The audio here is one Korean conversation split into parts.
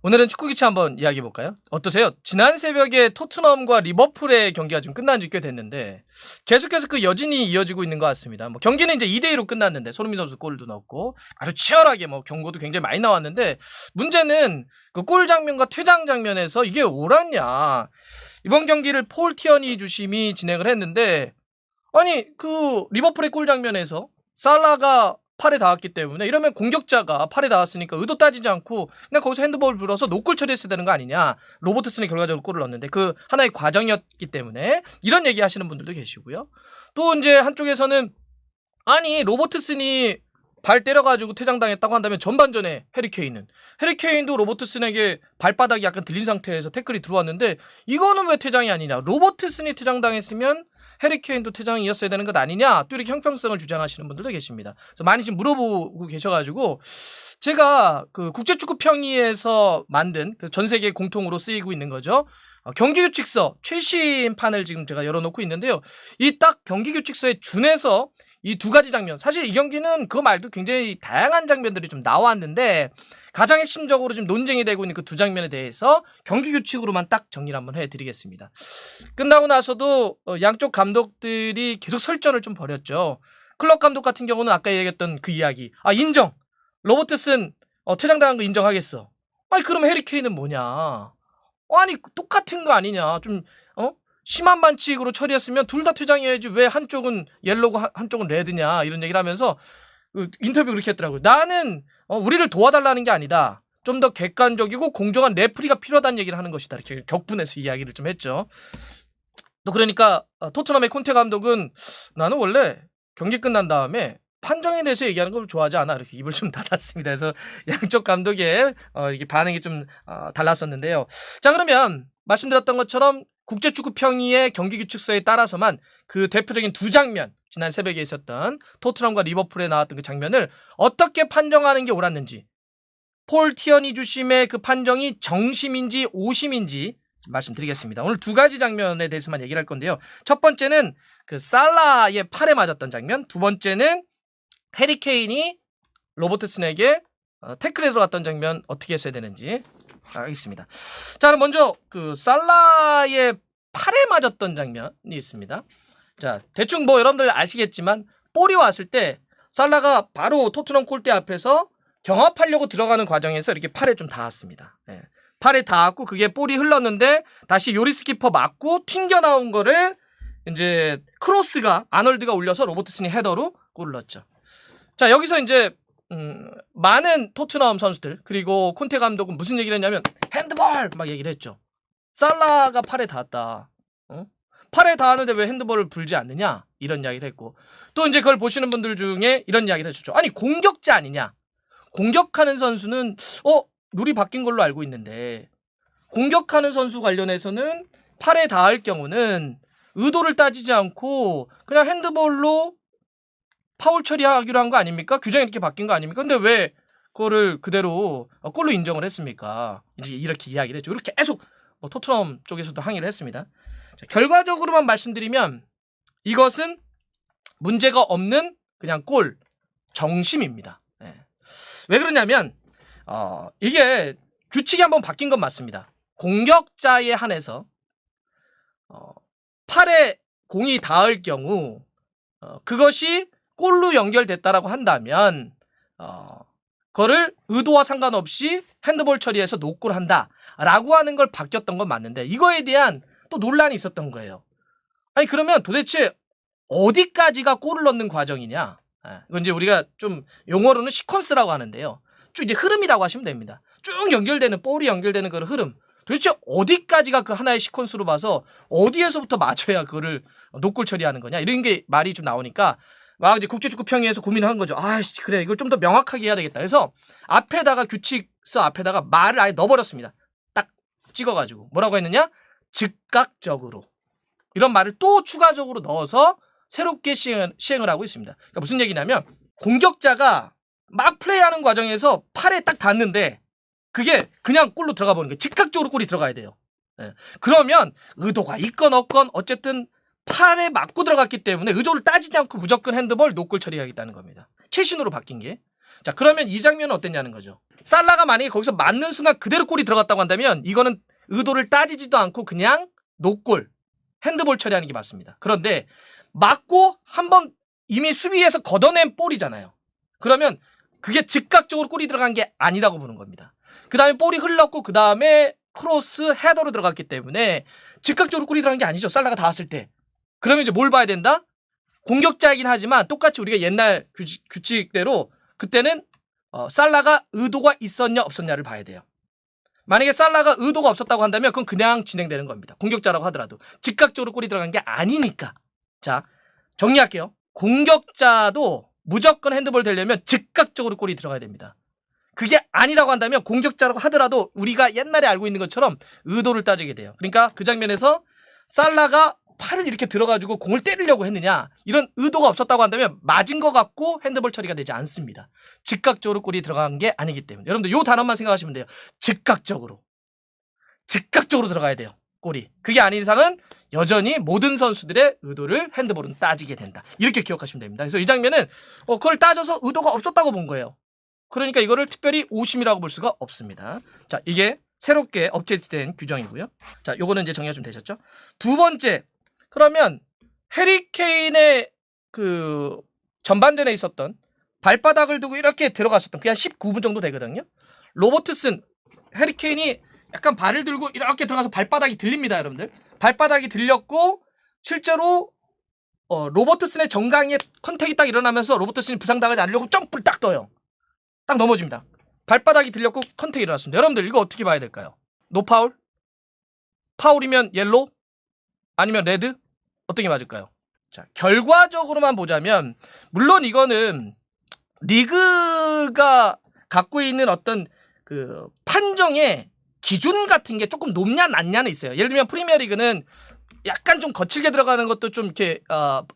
오늘은 축구 기차 한번 이야기해 볼까요? 어떠세요? 지난 새벽에 토트넘과 리버풀의 경기가 좀 끝난 지 꽤 됐는데 계속해서 그 여진이 이어지고 있는 것 같습니다. 뭐 경기는 이제 2대2로 끝났는데 손흥민 선수 골도 넣었고 아주 치열하게 뭐 경고도 굉장히 많이 나왔는데 문제는 그 골 장면과 퇴장 장면에서 이게 옳았냐. 이번 경기를 폴 티어니 주심이 진행을 했는데 아니 그 리버풀의 골 장면에서 살라가 팔에 닿았기 때문에 이러면 공격자가 팔에 닿았으니까 의도 따지지 않고 그냥 거기서 핸드볼 불어서 노골 처리했어야 되는 거 아니냐. 로버트슨이 결과적으로 골을 넣었는데 그 하나의 과정이었기 때문에 이런 얘기 하시는 분들도 계시고요. 또 이제 한쪽에서는 아니 로버트슨이 발 때려가지고 퇴장당했다고 한다면 전반전에 해리케인도 로버트슨에게 발바닥이 약간 들린 상태에서 태클이 들어왔는데 이거는 왜 퇴장이 아니냐. 로버트슨이 퇴장당했으면 해리케인도 퇴장이었어야 되는 것 아니냐. 또 이렇게 형평성을 주장하시는 분들도 계십니다. 그래서 많이 지금 물어보고 계셔가지고 제가 그 국제축구평의에서 만든 그 전 세계 공통으로 쓰이고 있는 거죠. 경기규칙서 최신판을 지금 제가 열어놓고 있는데요. 이 딱 경기규칙서에 준해서 이 두 가지 장면, 사실 이 경기는 그 말도 굉장히 다양한 장면들이 좀 나왔는데 가장 핵심적으로 지금 논쟁이 되고 있는 그 두 장면에 대해서 경기 규칙으로만 딱 정리를 한번 해드리겠습니다. 끝나고 나서도 양쪽 감독들이 계속 설전을 좀 벌였죠. 클럽 감독 같은 경우는 아까 얘기했던 그 이야기, 인정, 로버트슨 퇴장당한 거 인정하겠어. 아니 그럼 해리케인은 뭐냐. 아니 똑같은 거 아니냐. 좀 심한 반칙으로 처리했으면 둘 다 퇴장해야지 왜 한쪽은 옐로고 한쪽은 레드냐 이런 얘기를 하면서 인터뷰 그렇게 했더라고요. 나는 우리를 도와달라는 게 아니다. 좀 더 객관적이고 공정한 레프리가 필요하다는 얘기를 하는 것이다. 이렇게 격분해서 이야기를 좀 했죠. 또 그러니까 토트넘의 콘테 감독은 나는 원래 경기 끝난 다음에 판정에 대해서 얘기하는 걸 좋아하지 않아. 이렇게 입을 좀 닫았습니다. 그래서 양쪽 감독의 이게 반응이 좀 달랐었는데요. 자, 그러면 말씀드렸던 것처럼 국제축구평의의 경기규칙서에 따라서만 그 대표적인 두 장면, 지난 새벽에 있었던 토트넘과 리버풀에 나왔던 그 장면을 어떻게 판정하는 게 옳았는지, 폴 티어니 주심의 그 판정이 정심인지 오심인지 말씀드리겠습니다. 오늘 두 가지 장면에 대해서만 얘기를 할 건데요. 첫 번째는 그 살라의 팔에 맞았던 장면, 두 번째는 해리케인이 로버트슨에게 태클에 들어갔던 장면 어떻게 했어야 되는지 알겠습니다. 자, 그럼 먼저 그 살라의 팔에 맞았던 장면이 있습니다. 자, 대충 뭐 여러분들 아시겠지만 볼이 왔을 때 살라가 바로 토트넘 골대 앞에서 경합하려고 들어가는 과정에서 이렇게 팔에 좀 닿았습니다. 예. 팔에 닿았고 그게 볼이 흘렀는데 다시 요리스 키퍼 맞고 튕겨 나온 거를 이제 크로스가 아놀드가 올려서 로버트슨이 헤더로 골을 넣었죠. 자, 여기서 이제 많은 토트넘 선수들 그리고 콘테 감독은 무슨 얘기를 했냐면 핸드볼 막 얘기를 했죠. 살라가 팔에 닿았다. 팔에 닿았는데 왜 핸드볼을 불지 않느냐 이런 이야기를 했고 또 이제 그걸 보시는 분들 중에 이런 이야기를 해줬죠. 아니 공격자 아니냐. 공격하는 선수는 룰이 바뀐 걸로 알고 있는데 공격하는 선수 관련해서는 팔에 닿을 경우는 의도를 따지지 않고 그냥 핸드볼로 파울 처리하기로 한 거 아닙니까? 규정이 이렇게 바뀐 거 아닙니까? 근데 왜 그거를 그대로 골로 인정을 했습니까? 이제 이렇게 이야기를 했죠. 이렇게 계속 토트넘 쪽에서도 항의를 했습니다. 자, 결과적으로만 말씀드리면 이것은 문제가 없는 그냥 골 정심입니다. 네. 왜 그러냐면 이게 규칙이 한번 바뀐 건 맞습니다. 공격자에 한해서 팔에 공이 닿을 경우 그것이 골로 연결됐다라고 한다면 그거를 의도와 상관없이 핸드볼 처리해서 노골 한다라고 하는 걸 바뀌었던 건 맞는데 이거에 대한 또 논란이 있었던 거예요. 아니 그러면 도대체 어디까지가 골을 넣는 과정이냐? 이건 이제 우리가 좀 용어로는 시퀀스라고 하는데요. 쭉 이제 흐름이라고 하시면 됩니다. 쭉 연결되는 볼이 연결되는 그 흐름. 도대체 어디까지가 그 하나의 시퀀스로 봐서 어디에서부터 맞춰야 그거를 노골 처리하는 거냐? 이런 게 말이 좀 나오니까 막 이제 국제축구평의에서 고민을 한 거죠. 그래 이걸 좀 더 명확하게 해야 되겠다. 그래서 앞에다가 규칙서 앞에다가 말을 아예 넣어버렸습니다. 딱 찍어가지고 뭐라고 했느냐? 즉각적으로 이런 말을 또 추가적으로 넣어서 새롭게 시행을 하고 있습니다. 그러니까 무슨 얘기냐면 공격자가 막 플레이하는 과정에서 팔에 딱 닿는데 그게 그냥 골로 들어가 버리는 거예요. 즉각적으로 골이 들어가야 돼요. 예. 그러면 의도가 있건 없건 어쨌든 팔에 맞고 들어갔기 때문에 의도를 따지지 않고 무조건 핸드볼 노골 처리하겠다는 겁니다. 최신으로 바뀐 게. 자, 그러면 이 장면은 어땠냐는 거죠. 살라가 만약에 거기서 맞는 순간 그대로 골이 들어갔다고 한다면 이거는 의도를 따지지도 않고 그냥 노골, 핸드볼 처리하는 게 맞습니다. 그런데 맞고 한번 이미 수비에서 걷어낸 볼이잖아요. 그러면 그게 즉각적으로 골이 들어간 게 아니라고 보는 겁니다. 그 다음에 볼이 흘렀고 그 다음에 크로스 헤더로 들어갔기 때문에 즉각적으로 골이 들어간 게 아니죠. 살라가 닿았을 때. 그러면 이제 뭘 봐야 된다? 공격자이긴 하지만 똑같이 우리가 옛날 규칙대로 그때는 살라가 의도가 있었냐 없었냐를 봐야 돼요. 만약에 살라가 의도가 없었다고 한다면 그건 그냥 진행되는 겁니다. 공격자라고 하더라도 즉각적으로 골이 들어간 게 아니니까. 자, 정리할게요. 공격자도 무조건 핸드볼 되려면 즉각적으로 골이 들어가야 됩니다. 그게 아니라고 한다면 공격자라고 하더라도 우리가 옛날에 알고 있는 것처럼 의도를 따지게 돼요. 그러니까 그 장면에서 살라가 팔을 이렇게 들어가지고 공을 때리려고 했느냐 이런 의도가 없었다고 한다면 맞은 것 같고 핸드볼 처리가 되지 않습니다. 즉각적으로 골이 들어간 게 아니기 때문에 여러분들 이 단어만 생각하시면 돼요. 즉각적으로 들어가야 돼요. 골이. 그게 아닌 이상은 여전히 모든 선수들의 의도를 핸드볼은 따지게 된다. 이렇게 기억하시면 됩니다. 그래서 이 장면은 그걸 따져서 의도가 없었다고 본 거예요. 그러니까 이거를 특별히 오심이라고 볼 수가 없습니다. 자, 이게 새롭게 업데이트된 규정이고요. 자, 요거는 이제 정리가 좀 되셨죠? 두 번째, 그러면 해리 케인의 그 전반전에 있었던 발바닥을 두고 이렇게 들어갔었던 그게 한 19분 정도 되거든요. 로버트슨, 해리 케인이 약간 발을 들고 이렇게 들어가서 발바닥이 들립니다, 여러분들. 발바닥이 들렸고 실제로 로버트슨의 정강이에 컨택이 딱 일어나면서 로버트슨이 부상당하지 않으려고 점프를 딱 떠요. 딱 넘어집니다. 발바닥이 들렸고 컨택이 일어났습니다. 여러분들 이거 어떻게 봐야 될까요? 노파울? 파울이면 옐로우? 아니면 레드? 어떤 게 맞을까요? 자, 결과적으로만 보자면 물론 이거는 리그가 갖고 있는 어떤 그 판정의 기준 같은 게 조금 높냐 낮냐는 있어요. 예를 들면 프리미어리그는 약간 좀 거칠게 들어가는 것도 좀 이렇게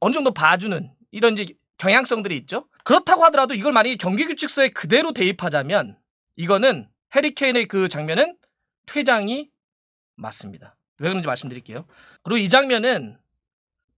어느 정도 봐주는 이런 이제 경향성들이 있죠. 그렇다고 하더라도 이걸 만약에 경기규칙서에 그대로 대입하자면 이거는 해리 케인의 그 장면은 퇴장이 맞습니다. 왜 그런지 말씀드릴게요. 그리고 이 장면은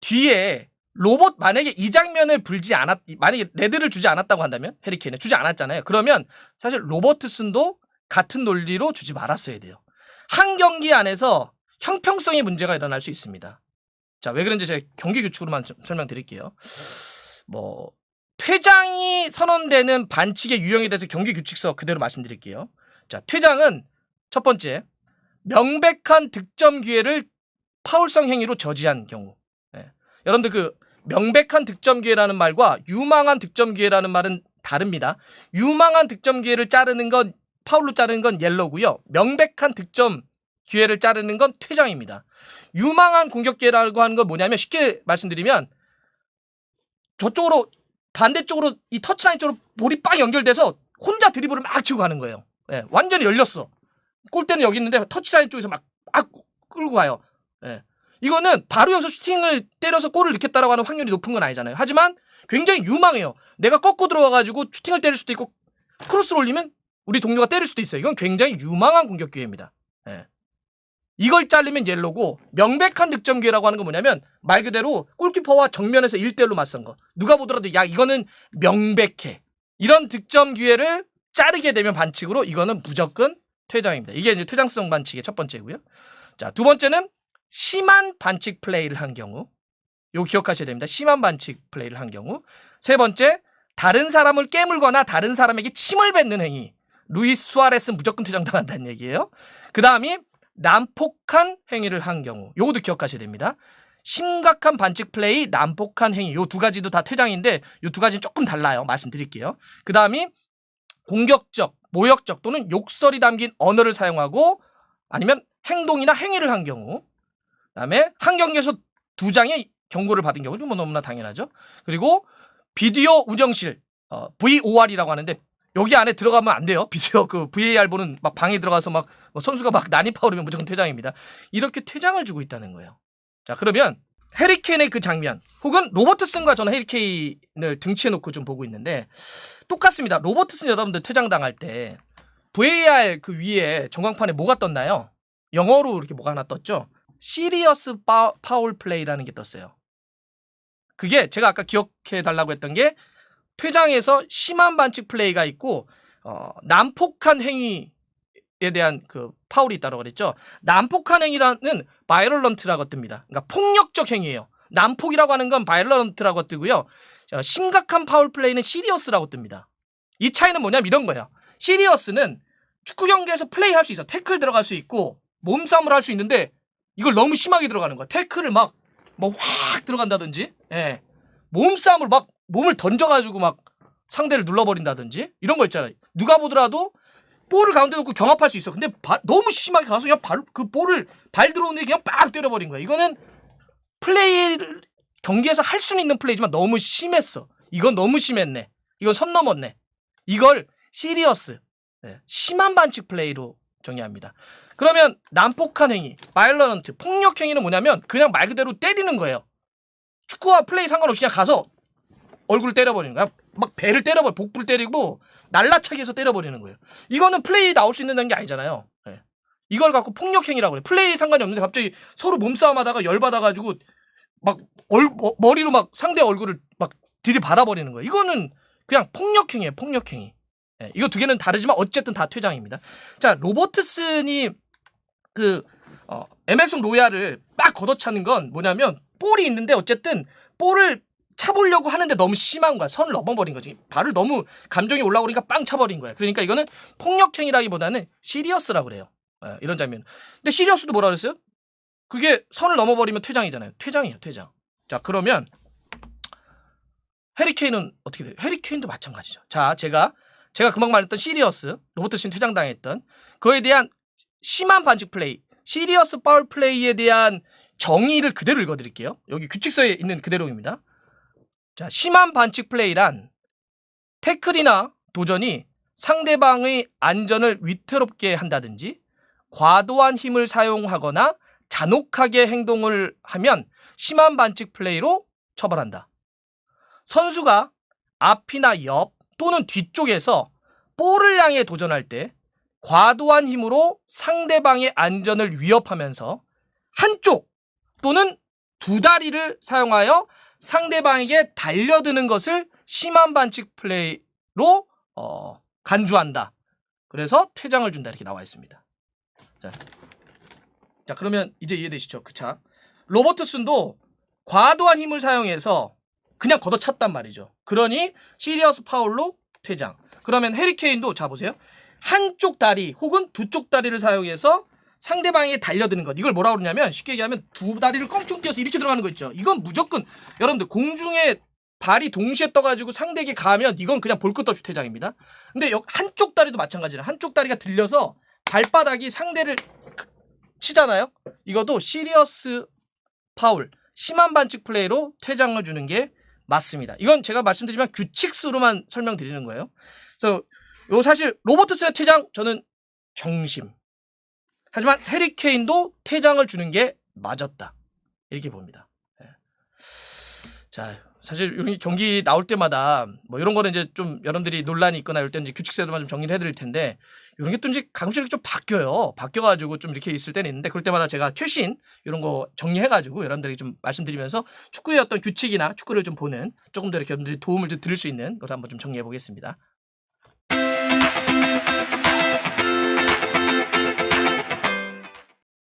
뒤에 만약에 이 장면을 만약에 레드를 주지 않았다고 한다면 해리 케인은 주지 않았잖아요. 그러면 사실 로버트슨도 같은 논리로 주지 말았어야 돼요. 한 경기 안에서 형평성의 문제가 일어날 수 있습니다. 자, 왜 그런지 제가 경기 규칙으로만 설명드릴게요. 퇴장이 선언되는 반칙의 유형에 대해서 경기 규칙서 그대로 말씀드릴게요. 자, 퇴장은 첫 번째, 명백한 득점 기회를 파울성 행위로 저지한 경우. 여러분들 그 명백한 득점 기회라는 말과 유망한 득점 기회라는 말은 다릅니다. 유망한 득점 기회를 자르는 건 파울로 자르는 건 옐로우고요. 명백한 득점 기회를 자르는 건 퇴장입니다. 유망한 공격 기회라고 하는 건 뭐냐면 쉽게 말씀드리면 저쪽으로 반대쪽으로 이 터치라인 쪽으로 볼이 빡 연결돼서 혼자 드리블을 막 치고 가는 거예요. 완전히 열렸어. 골대는 여기 있는데 터치라인 쪽에서 막 끌고 가요. 이거는 바로 여기서 슈팅을 때려서 골을 넣겠다라고 하는 확률이 높은 건 아니잖아요. 하지만 굉장히 유망해요. 내가 꺾고 들어가가지고 슈팅을 때릴 수도 있고 크로스를 올리면 우리 동료가 때릴 수도 있어요. 이건 굉장히 유망한 공격 기회입니다. 이걸 자르면 옐로고 명백한 득점 기회라고 하는 건 뭐냐면 말 그대로 골키퍼와 정면에서 1대1로 맞선 거. 누가 보더라도 야 이거는 명백해. 이런 득점 기회를 자르게 되면 반칙으로 이거는 무조건 퇴장입니다. 이게 이제 퇴장성 반칙의 첫 번째고요. 자, 두 번째는 심한 반칙 플레이를 한 경우. 이거 기억하셔야 됩니다. 심한 반칙 플레이를 한 경우. 세 번째, 다른 사람을 깨물거나 다른 사람에게 침을 뱉는 행위. 루이스 수아레스는 무조건 퇴장당한다는 얘기예요. 그 다음이 난폭한 행위를 한 경우. 요것도 기억하셔야 됩니다. 심각한 반칙 플레이, 난폭한 행위. 요 두 가지도 다 퇴장인데 요 두 가지는 조금 달라요. 말씀드릴게요. 그 다음이 공격적, 모욕적 또는 욕설이 담긴 언어를 사용하고 아니면 행동이나 행위를 한 경우. 그 다음에 한 경기에서 2장의 경고를 받은 경우. 이건 뭐 너무나 당연하죠. 그리고 비디오 운영실, VOR이라고 하는데 여기 안에 들어가면 안 돼요. 비디오 그 VAR 보는 막 방에 들어가서 막 선수가 막 난입하면 무조건 퇴장입니다. 이렇게 퇴장을 주고 있다는 거예요. 자, 그러면 해리 케인의 그 장면 혹은 로버트슨과 저는 해리 케인을 등치해 놓고 좀 보고 있는데 똑같습니다. 로버트슨 여러분들 퇴장당할 때 VAR 그 위에 전광판에 뭐가 떴나요? 영어로 이렇게 뭐가 하나 떴죠. 시리어스 파울 플레이라는 게 떴어요. 그게 제가 아까 기억해 달라고 했던 게 퇴장에서 심한 반칙 플레이가 있고 난폭한 행위에 대한 그 파울이 있다고 그랬죠. 난폭한 행위라는 바이럴런트라고 뜹니다. 그러니까 폭력적 행위예요. 난폭이라고 하는 건 바이럴런트라고 뜨고요. 심각한 파울 플레이는 시리어스라고 뜹니다. 이 차이는 뭐냐면 이런 거예요. 시리어스는 축구 경기에서 플레이할 수 있어. 태클 들어갈 수 있고 몸싸움을 할 수 있는데 이걸 너무 심하게 들어가는 거야. 태클을 막 확 들어간다든지, 예. 몸싸움을 막 몸을 던져가지고 막 상대를 눌러버린다든지 이런 거 있잖아요. 누가 보더라도 볼을 가운데 놓고 경합할 수 있어. 근데 너무 심하게 가서 그냥 그 볼을 발 들어오는데 그냥 빡 때려버린 거야. 이거는 플레이를 경기에서 할 수는 있는 플레이지만 너무 심했어. 이건 너무 심했네. 이건 선 넘었네. 이걸 시리어스, 심한 반칙 플레이로 정의합니다. 그러면 난폭한 행위, 바이럴런트, 폭력 행위는 뭐냐면 그냥 말 그대로 때리는 거예요. 축구와 플레이 상관없이 그냥 가서 얼굴을 때려버리는 거야. 막 배를 때려버려, 복부를 때리고 날라차기 해서 때려버리는 거예요. 이거는 플레이 나올 수 있는 게 아니잖아요. 네. 이걸 갖고 폭력 행위라고 그래. 플레이 상관이 없는데 갑자기 서로 몸싸움하다가 열받아가지고 막 머리로 막 상대 얼굴을 막 들이받아버리는 거예요. 이거는 그냥 폭력 행위예요. 폭력 행위. 네. 이거 두 개는 다르지만 어쨌든 다 퇴장입니다. 자, 로버트슨이 에merson 로얄을 막 걷어차는 건 뭐냐면 볼이 있는데 어쨌든 볼을 차보려고 하는데 너무 심한 거야. 선을 넘어버린 거지. 발을 너무 감정이 올라오니까 빵 차버린 거야. 그러니까 이거는 폭력행위라기보다는 시리어스라고 그래요. 이런 장면. 근데 시리어스도 뭐라 그랬어요? 그게 선을 넘어버리면 퇴장이잖아요. 퇴장이에요. 퇴장. 자, 그러면 해리케인은 어떻게 돼요? 해리케인도 마찬가지죠. 자, 제가 금방 말했던 시리어스, 로버트슨 퇴장당했던 그거에 대한 심한 반칙 플레이, 시리어스 파울 플레이에 대한 정의를 그대로 읽어드릴게요. 여기 규칙서에 있는 그대로입니다. 자, 심한 반칙 플레이란 태클이나 도전이 상대방의 안전을 위태롭게 한다든지 과도한 힘을 사용하거나 잔혹하게 행동을 하면 심한 반칙 플레이로 처벌한다. 선수가 앞이나 옆 또는 뒤쪽에서 볼을 향해 도전할 때 과도한 힘으로 상대방의 안전을 위협하면서 한쪽 또는 두 다리를 사용하여 상대방에게 달려드는 것을 심한 반칙 플레이로 간주한다. 그래서 퇴장을 준다. 이렇게 나와 있습니다. 자, 그러면 이제 이해되시죠? 자, 로버트슨도 과도한 힘을 사용해서 그냥 걷어찼단 말이죠. 그러니 시리어스 파울로 퇴장. 그러면 해리케인도 자 보세요. 한쪽 다리 혹은 두 쪽 다리를 사용해서 상대방에게 달려드는 것. 이걸 뭐라고 그러냐면 쉽게 얘기하면 두 다리를 껑충 뛰어서 이렇게 들어가는 거 있죠. 이건 무조건 여러분들 공중에 발이 동시에 떠가지고 상대에게 가면 이건 그냥 볼 것도 없이 퇴장입니다. 근데 한쪽 다리도 마찬가지라. 한쪽 다리가 들려서 발바닥이 상대를 치잖아요. 이것도 시리어스 파울, 심한 반칙 플레이로 퇴장을 주는 게 맞습니다. 이건 제가 말씀드리지만 규칙수로만 설명드리는 거예요. 그래서 사실 로버트슨의 퇴장 저는 정심. 하지만 해리케인도 퇴장을 주는 게 맞았다. 이렇게 봅니다. 자, 사실 이런 경기 나올 때마다 뭐 이런 거는 이제 좀 여러분들이 논란이 있거나 이럴 때는 이제 규칙세도만 좀 정리를 해드릴 텐데 이런 게 또 이제 가끔씩 이렇게 좀 바뀌어요. 바뀌어가지고 좀 이렇게 있을 때는 있는데 그럴 때마다 제가 최신 이런 거 정리해가지고 여러분들에게 좀 말씀드리면서 축구의 어떤 규칙이나 축구를 좀 보는 조금 더 이렇게 여러분들이 도움을 좀 드릴 수 있는 걸 한번 좀 정리해 보겠습니다.